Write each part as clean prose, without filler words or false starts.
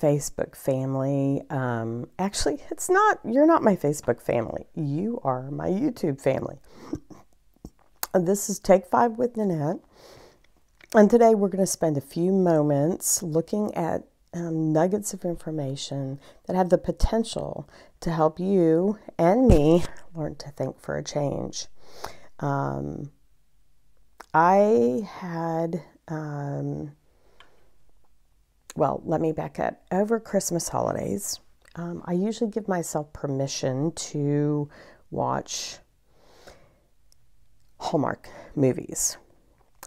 Facebook family. Actually, you're not my Facebook family. You are my YouTube family. This is Take 5 with Nanette. And today we're going to spend a few moments looking at nuggets of information that have the potential to help you and me learn to think for a change. Let me back up. Over Christmas holidays, I usually give myself permission to watch Hallmark movies.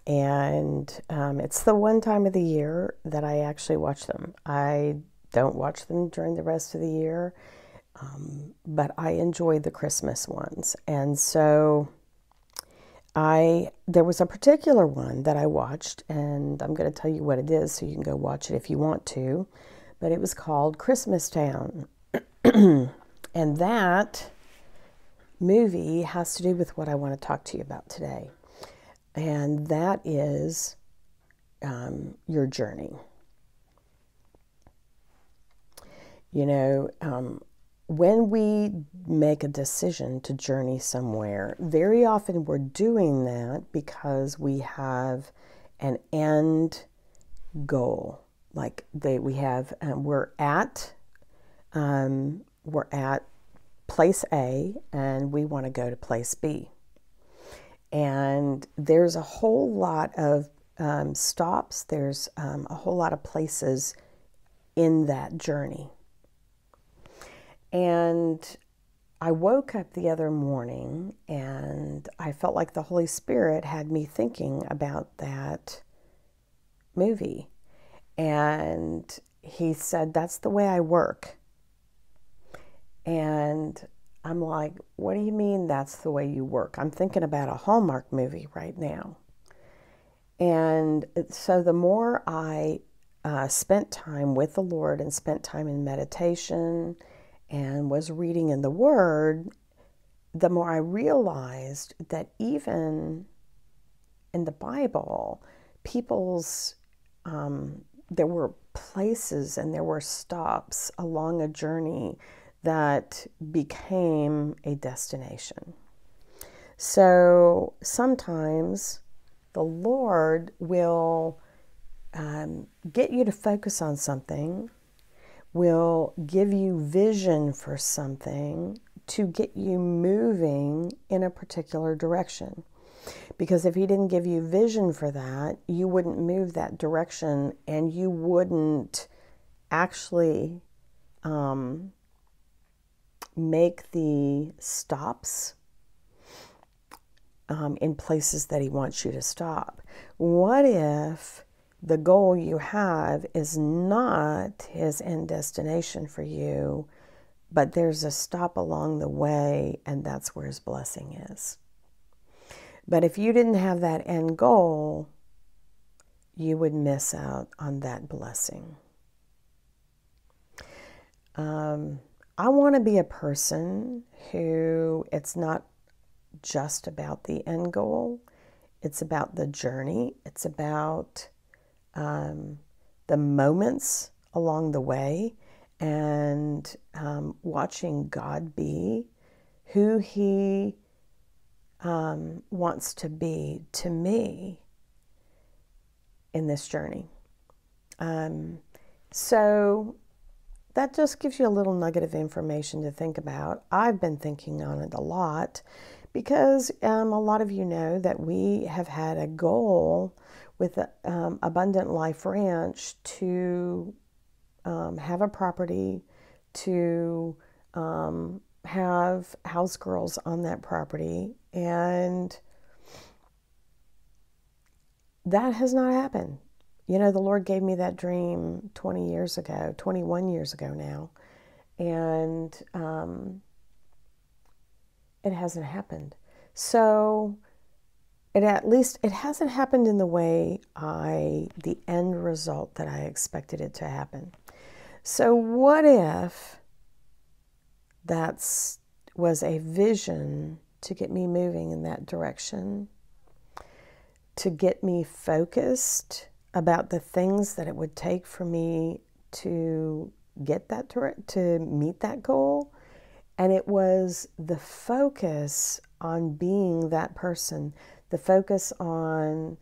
And it's the one time of the year that I actually watch them. I don't watch them during the rest of the year, but I enjoy the Christmas ones. And so there was a particular one that I watched, and I'm going to tell you what it is so you can go watch it if you want to. But it was called Christmas Town. And that movie has to do with what I want to talk to you about today. And that is your journey. You know, when we make a decision to journey somewhere, very often we're doing that because we have an end goal. Like we're at place A and we want to go to place B. And there's a whole lot of stops. There's a whole lot of places in that journey. And I woke up the other morning and I felt like the Holy Spirit had me thinking about that movie. And he said, that's the way I work. And I'm like, what do you mean that's the way you work? I'm thinking about a Hallmark movie right now. And so the more I spent time with the Lord and spent time in meditation and was reading in the Word, the more I realized that even in the Bible, there were places and there were stops along a journey that became a destination. So sometimes the Lord will get you to focus on something, will give you vision for something to get you moving in a particular direction. Because if he didn't give you vision for that, you wouldn't move that direction and you wouldn't actually make the stops in places that he wants you to stop. What if the goal you have is not his end destination for you, but there's a stop along the way and that's where his blessing is? But if you didn't have that end goal, you would miss out on that blessing. I want to be a person who it's not just about the end goal. It's about the journey. It's about the moments along the way and watching God be who he wants to be to me in this journey. So that just gives you a little nugget of information to think about. I've been thinking on it a lot because a lot of you know that we have had a goal with Abundant Life Ranch to have a property, to have house girls on that property, and that has not happened. You know, the Lord gave me that dream 21 years ago now, and it hasn't happened. So it hasn't happened in the way the end result that I expected it to happen. So what if that was a vision to get me moving in that direction, to get me focused about the things that it would take for me to get that to meet that goal. And it was the focus on being that person, the focus on,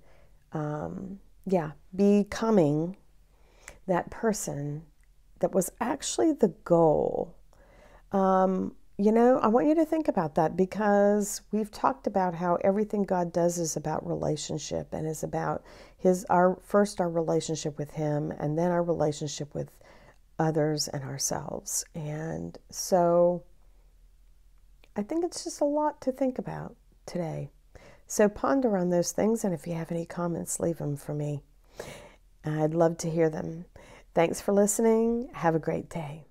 becoming that person that was actually the goal. I want you to think about that, because we've talked about how everything God does is about relationship, and is about our relationship with Him, and then our relationship with others and ourselves. And so I think it's just a lot to think about today. So ponder on those things, and if you have any comments, leave them for me. I'd love to hear them. Thanks for listening. Have a great day.